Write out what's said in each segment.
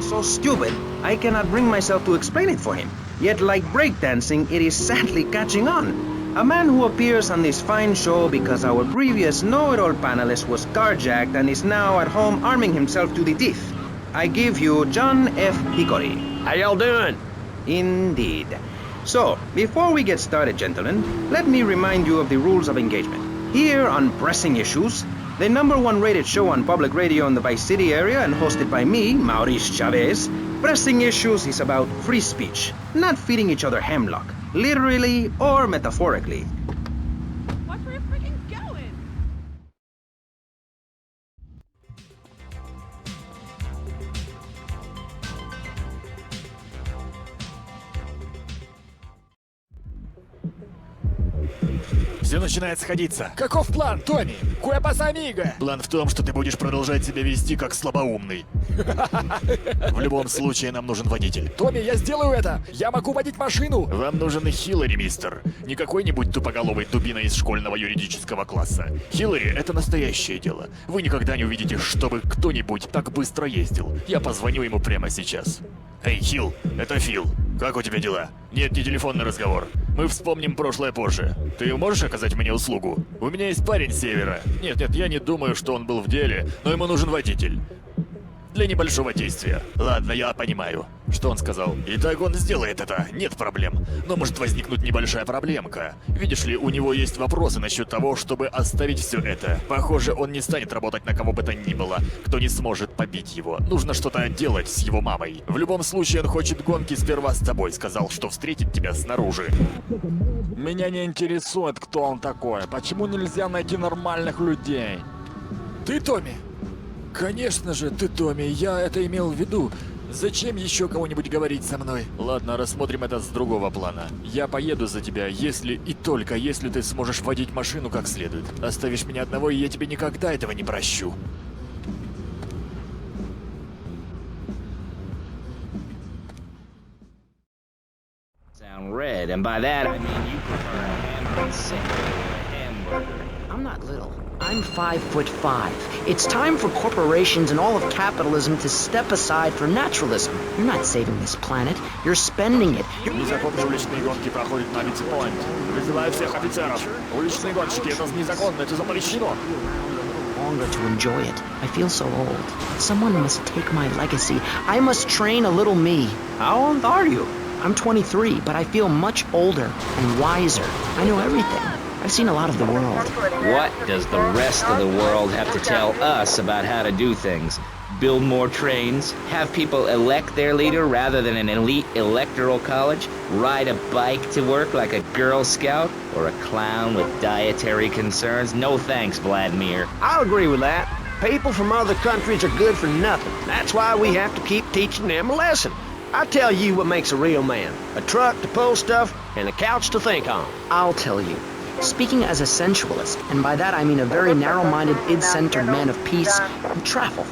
so stupid, I cannot bring myself to explain it for him. Yet like breakdancing, it is sadly catching on. A man who appears on this fine show because our previous know-it-all panelist was carjacked and is now at home arming himself to the teeth. I give you John F. Hickory. How y'all doing? Indeed. So, before we get started, gentlemen, let me remind you of the rules of engagement. Here on Pressing Issues, the #1 rated show on public radio in the Vice City area and hosted by me, Maurice Chavez, Pressing Issues is about free speech, not feeding each other hemlock, literally or metaphorically. Watch where you're freaking going! Все начинает сходиться. Каков план, Томми? Куэ паса, амиго? План в том, что ты будешь продолжать себя вести как слабоумный. В любом случае нам нужен водитель. Томми, я сделаю это! Я могу водить машину! Вам нужен Хиллари, мистер. Не какой-нибудь тупоголовый дубина из школьного юридического класса. Хиллари — это настоящее дело. Вы никогда не увидите, чтобы кто-нибудь так быстро ездил. Я позвоню ему прямо сейчас. Эй, Хилл, это Фил. Как у тебя дела? Нет, не телефонный разговор. Мы вспомним прошлое позже. Ты можешь оказать мне услугу? У меня есть парень с севера. Нет, я не думаю, что он был в деле, но ему нужен водитель. Для небольшого действия. Ладно, я понимаю. Что он сказал? Итак, он сделает это, нет проблем. Но может возникнуть небольшая проблемка. Видишь ли, у него есть вопросы насчет того, чтобы оставить все это. Похоже, он не станет работать на кого бы то ни было, кто не сможет побить его. Нужно что-то делать с его мамой. В любом случае, он хочет гонки сперва с тобой. Сказал, что встретит тебя снаружи. Меня не интересует, кто он такой. Почему нельзя найти нормальных людей? Ты, Томми? Конечно же, ты, Томми. Я это имел в виду. Зачем еще кого-нибудь говорить со мной? Ладно, рассмотрим это с другого плана. Я поеду за тебя, если и только если ты сможешь водить машину как следует. Оставишь меня одного, и я тебе никогда этого не прощу. Red, and by that I mean you prefer a ham sandwich or a hamburger. I'm not little. I'm 5'5". It's time for corporations and all of capitalism to step aside for naturalism. You're not saving this planet. You're spending it. Незаконные уличные гонки проходят на Битси-Пойнт. Призываю всех офицеров. Уличные гонщики, это незаконно, это запрещено. Longer to enjoy it. I feel so old. Someone must take my legacy. I must train a little me. How old are you? I'm 23, but I feel much older and wiser. I know everything. I've seen a lot of the world. What does the rest of the world have to tell us about how to do things? Build more trains? Have people elect their leader rather than an elite electoral college? Ride a bike to work like a Girl Scout? Or a clown with dietary concerns? No thanks, Vladimir. I'll agree with that. People from other countries are good for nothing. That's why we have to keep teaching them a lesson. I tell you what makes a real man. A truck to pull stuff and a couch to think on. I'll tell you. Speaking as a sensualist, and by that I mean a very narrow-minded, id-centered man of peace and travel.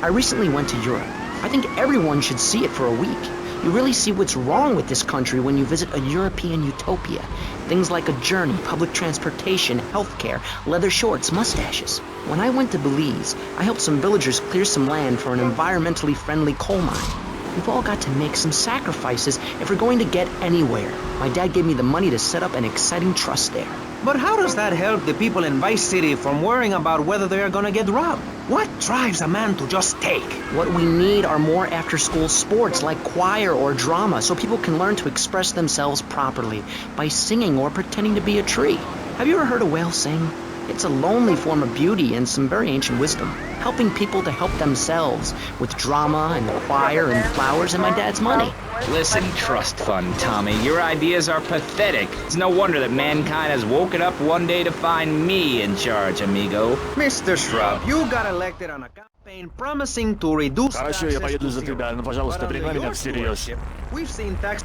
I recently went to Europe. I think everyone should see it for a week. You really see what's wrong with this country when you visit a European utopia. Things like a journey, public transportation, healthcare, leather shorts, mustaches. When I went to Belize, I helped some villagers clear some land for an environmentally friendly coal mine. We've all got to make some sacrifices if we're going to get anywhere. My dad gave me the money to set up an exciting trust there. But how does that help the people in Vice City from worrying about whether they are gonna get robbed? What drives a man to just take? What we need are more after-school sports like choir or drama so people can learn to express themselves properly by singing or pretending to be a tree. Have you ever heard a whale sing? It's a lonely form of beauty and some very ancient wisdom, helping people to help themselves with drama and choir and flowers and my dad's money. Listen, trust fund, Tommy, your ideas are pathetic. It's no wonder that mankind has woken up one day to find me in charge, amigo. Mr. Shrub, you got elected on a campaign promising to reduce Хорошо, я поеду за тебя, но, пожалуйста, прими меня всерьез. We've seen tax...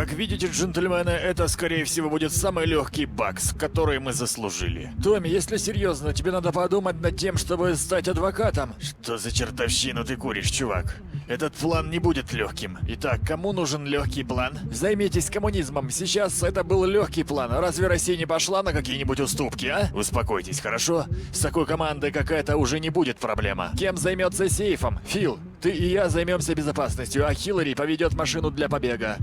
Как видите, джентльмены, это, скорее всего, будет самый легкий бакс, который мы заслужили. Томми, если серьезно, тебе надо подумать над тем, чтобы стать адвокатом. Что за чертовщину ты куришь, чувак? Этот план не будет легким. Итак, кому нужен легкий план? Займитесь коммунизмом. Сейчас это был легкий план. Разве Россия не пошла на какие-нибудь уступки, а? Успокойтесь, хорошо? С такой командой как эта уже не будет проблема. Кем займется сейфом? Фил, ты и я займемся безопасностью, а Хиллари поведет машину для побега.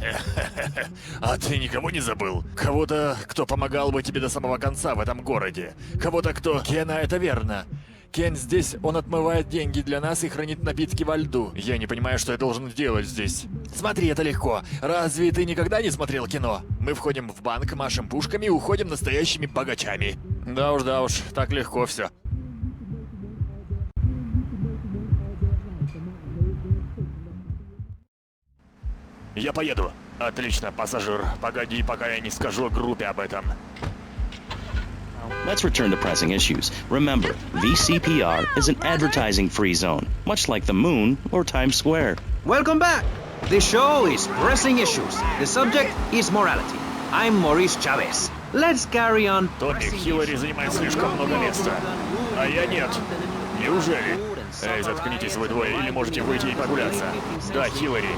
А ты никого не забыл? Кого-то, кто помогал бы тебе до самого конца в этом городе. Кого-то, кто... Кена, это верно. Кен здесь, он отмывает деньги для нас и хранит напитки во льду. Я не понимаю, что я должен делать здесь. Смотри, это легко. Разве ты никогда не смотрел кино? Мы входим в банк, машем пушками и уходим настоящими богачами. Да уж, так легко все. Я поеду. Отлично, пассажир. Погоди, пока я не скажу группе об этом. Let's return to pressing issues. Remember, VCPR is an advertising-free zone, much like the moon or Times Square. Welcome back. The show is Pressing Issues. The subject is morality. I'm Maurice Chavez. Let's carry on. Томми, Хиллари занимает слишком много места. А я нет. Неужели? Эй, заткнитесь вы двое, или можете выйти и прогуляться. Да, Хиллари.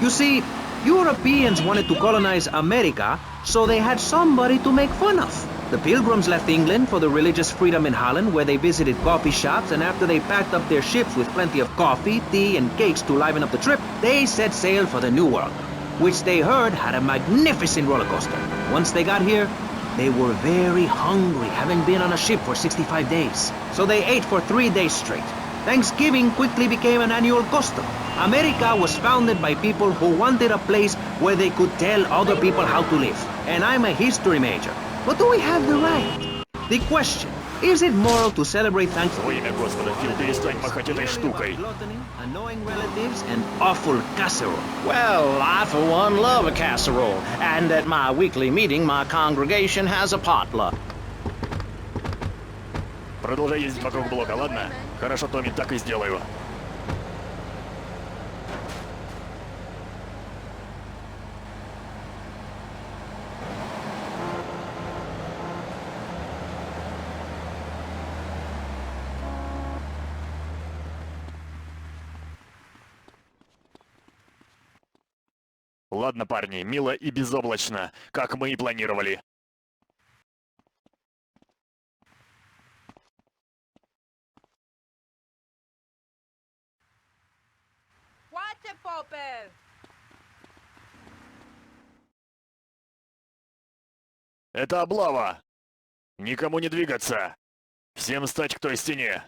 You see, Europeans wanted to colonize America, so they had somebody to make fun of. The Pilgrims left England for the religious freedom in Holland, where they visited coffee shops, and after they packed up their ships with plenty of coffee, tea, and cakes to liven up the trip, they set sail for the New World, which they heard had a magnificent roller coaster. Once they got here, they were very hungry, having been on a ship for 65 days. So they ate for 3 days straight. Thanksgiving quickly became an annual custom. America was founded by people who wanted a place where they could tell other people how to live. And I'm a history major. But do we have the right? The question, is it moral to celebrate Во Thanksgiving? имя Господа, Фил, перестань махать этой штукой. Annoying relatives and awful casserole. Well, I for one love a casserole, and at my weekly meeting, my congregation has a potluck. Продолжай ездить вокруг блока, ладно? Хорошо, Томми, так и сделаю. Ладно, парни, мило и безоблачно, как мы и планировали. Хватит, Поппер! Это облава! Никому не двигаться! Всем встать к той стене!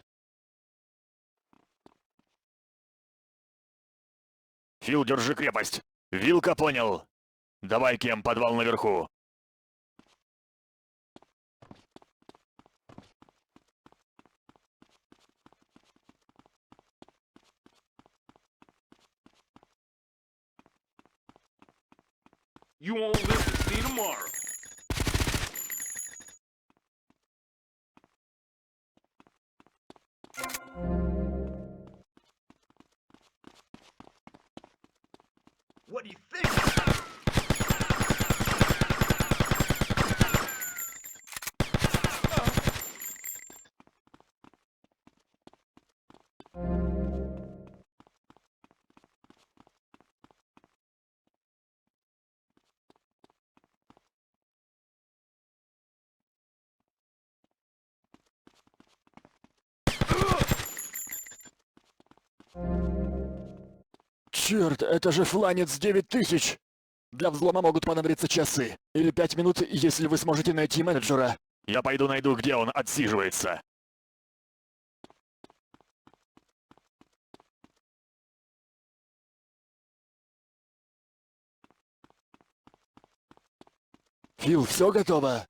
Фил, держи крепость! Вилка, понял? Давай, Кем, подвал наверху. You won't live to see tomorrow. What do you think? Черт, это же фланец 9000! Для взлома могут понадобиться часы. Или 5 минут, если вы сможете найти менеджера. Я пойду найду, где он отсиживается. Фил, все готово?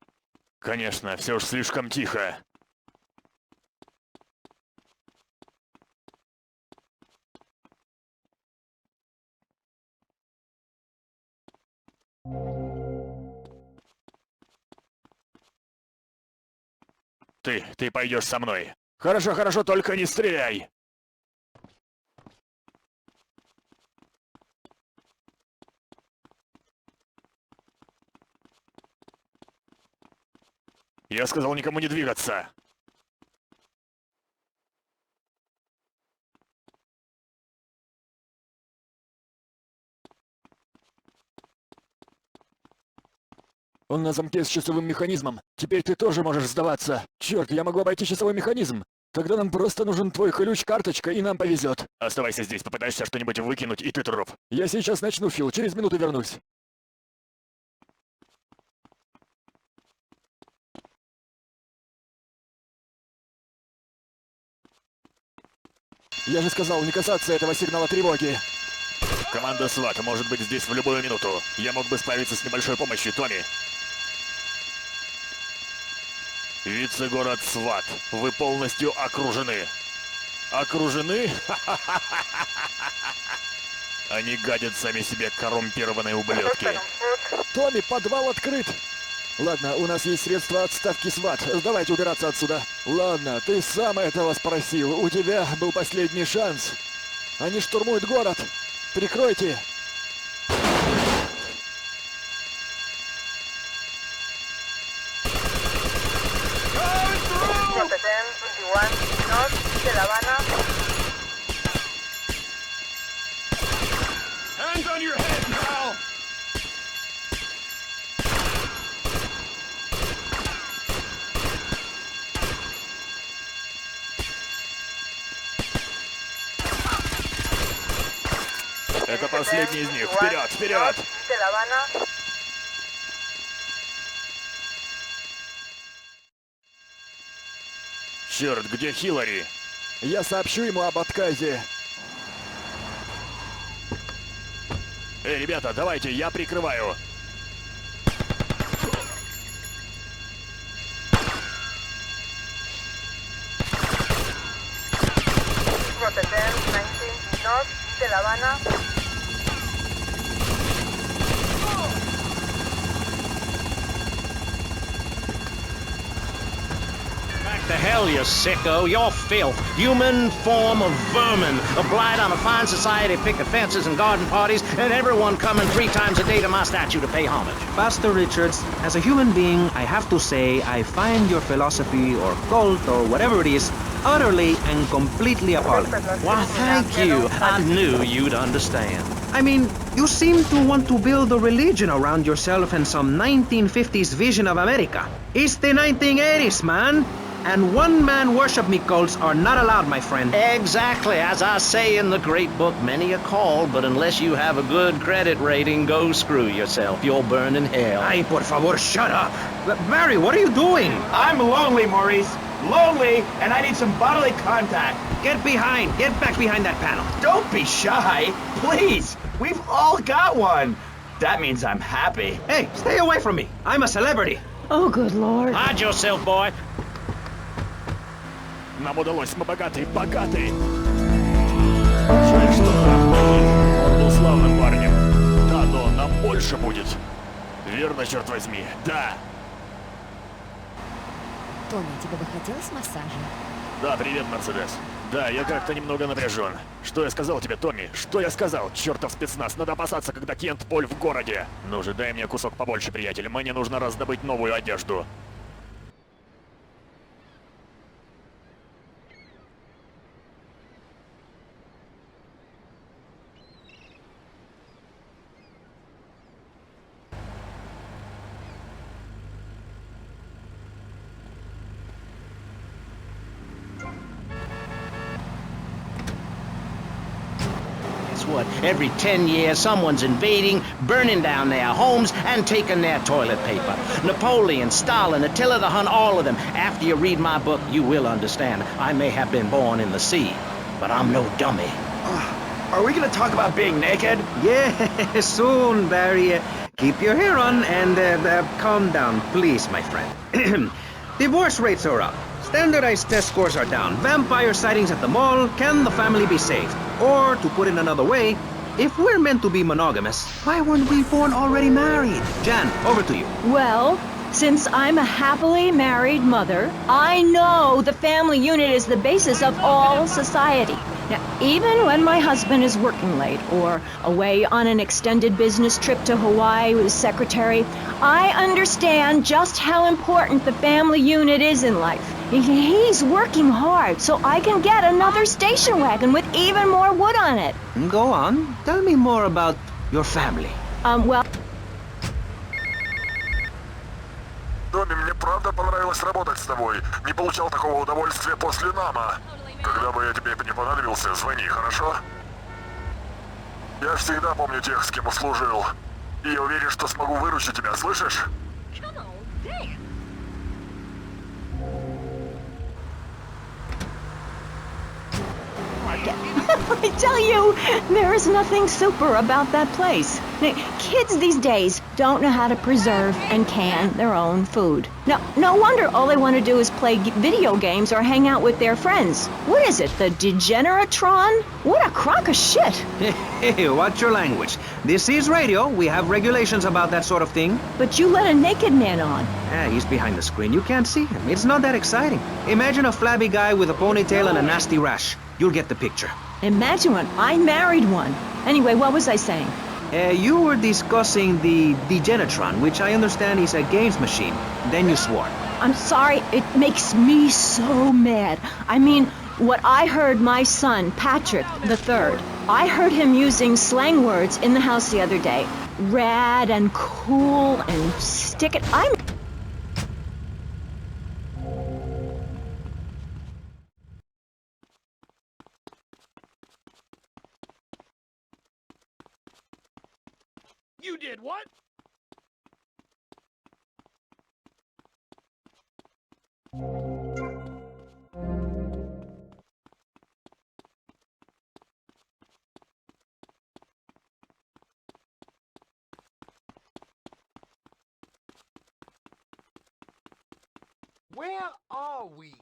Конечно, все уж слишком тихо. Ты пойдешь со мной. Хорошо, хорошо, только не стреляй. Я сказал никому не двигаться. Он на замке с часовым механизмом. Теперь ты тоже можешь сдаваться. Черт, я могу обойти часовой механизм. Тогда нам просто нужен твой ключ, карточка, и нам повезет. Оставайся здесь, попытаешься что-нибудь выкинуть, и ты труп. Я сейчас начну, Фил, через минуту вернусь. Я же сказал не касаться этого сигнала тревоги. Команда СВАТ может быть здесь в любую минуту. Я мог бы справиться с небольшой помощью, Томми. Вице-город СВАТ. Вы полностью окружены. Окружены? Они гадят сами себе, коррумпированные ублюдки. Томми, подвал открыт. Ладно, у нас есть средства отставки СВАТ. Давайте убираться отсюда. Ладно, ты сам этого спросил. У тебя был последний шанс. Они штурмуют город. Прикройте. Hands on your head, pal! Это последний из них. Вперед, вперед! Черт, где Хиллари? Я сообщу ему об отказе. Эй, ребята, давайте, я прикрываю. The hell, you sicko. You're filth. Human form of vermin. A blight on a fine society, picket fences and garden parties, and everyone coming 3 times a day to my statue to pay homage. Pastor Richards, as a human being, I have to say I find your philosophy or cult or whatever it is utterly and completely appalling. Why, thank you. I knew you'd understand. I mean, you seem to want to build a religion around yourself and some 1950s vision of America. It's the 1980s, man. And one-man worship me cults are not allowed, my friend. Exactly. As I say in the great book, many are called, but unless you have a good credit rating, go screw yourself. You'll burn in hell. Ay, por favor, shut up. Barry, what are you doing? I'm lonely, Maurice. Lonely, and I need some bodily contact. Get back behind that panel. Don't be shy. Please. We've all got one. That means I'm happy. Hey, stay away from me. I'm a celebrity. Oh, good Lord. Hide yourself, boy. Нам удалось, мы богатые, богатые. Жаль, что он был славным парнем. Да, но нам больше будет. Верно, черт возьми, да. Томми, тебе бы хотелось массажа? Да, привет, Мерседес. Да, я как-то немного напряжен. Что я сказал тебе, Томми? Что я сказал? Чертов спецназ, надо опасаться, когда Кент Поль в городе. Ну же, дай мне кусок побольше, приятель. Мне нужно раздобыть новую одежду. What? Every 10 years, someone's invading, burning down their homes, and taking their toilet paper. Napoleon, Stalin, Attila the Hun, all of them. After you read my book, you will understand. I may have been born in the sea, but I'm no dummy. Are we gonna talk about being naked? Yeah, soon, Barry. Keep your hair on and calm down, please, my friend. Divorce rates are up. Standardized test scores are down. Vampire sightings at the mall. Can the family be saved? Or, to put it another way, if we're meant to be monogamous, why weren't we born already married? Jan, over to you. Well, since I'm a happily married mother, I know the family unit is the basis of all society. Now, even when my husband is working late or away on an extended business trip to Hawaii with his secretary, I understand just how important the family unit is in life. He's working hard so I can get another station wagon with even more wood on it. Go on. Tell me more about your family. Well... Томми, мне правда понравилось работать с тобой. Не получал такого удовольствия после нама. Когда бы я тебе не понадобился, звони, хорошо? Я всегда помню тех, с кем служил. И я уверен, что смогу выручить тебя, слышишь? I tell you, there is nothing super about that place. Kids these days don't know how to preserve and can their own food. No wonder all they want to do is play video games or hang out with their friends. What is it, the Degeneratron? What a crock of shit. Hey, watch your language. This is radio. We have regulations about that sort of thing. But you let a naked man on. He's behind the screen. You can't see him. It's not that exciting. Imagine a flabby guy with a ponytail and a nasty rash. You'll get the picture. Imagine one. I married one. Anyway, what was I saying? You were discussing the Degenatron, which I understand is a games machine. Then you swore. I'm sorry, it makes me so mad. I mean, what I heard my son, Patrick III, I heard him using slang words in the house the other day. Rad and cool and stick it. You did what? Where are we?